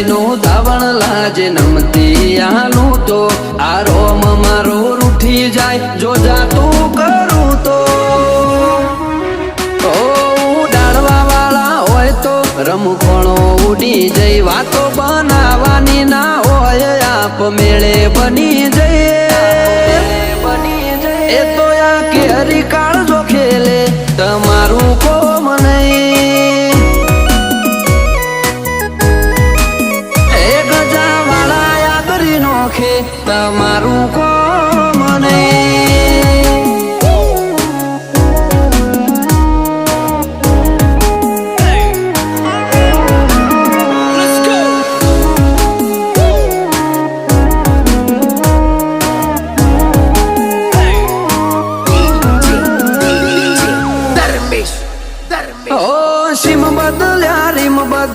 નો ધાવણ લાજે નમતી આલું તો આ રોમ મારો રૂઠી જાય જો જાતું કરું તો ઉડાડવા વાળા હોય તો રમખોણો ઉડી જઈ વાતો બનાવવાની ના હોય આપ મેળે બની જઈએ એ તો આ કેરી કા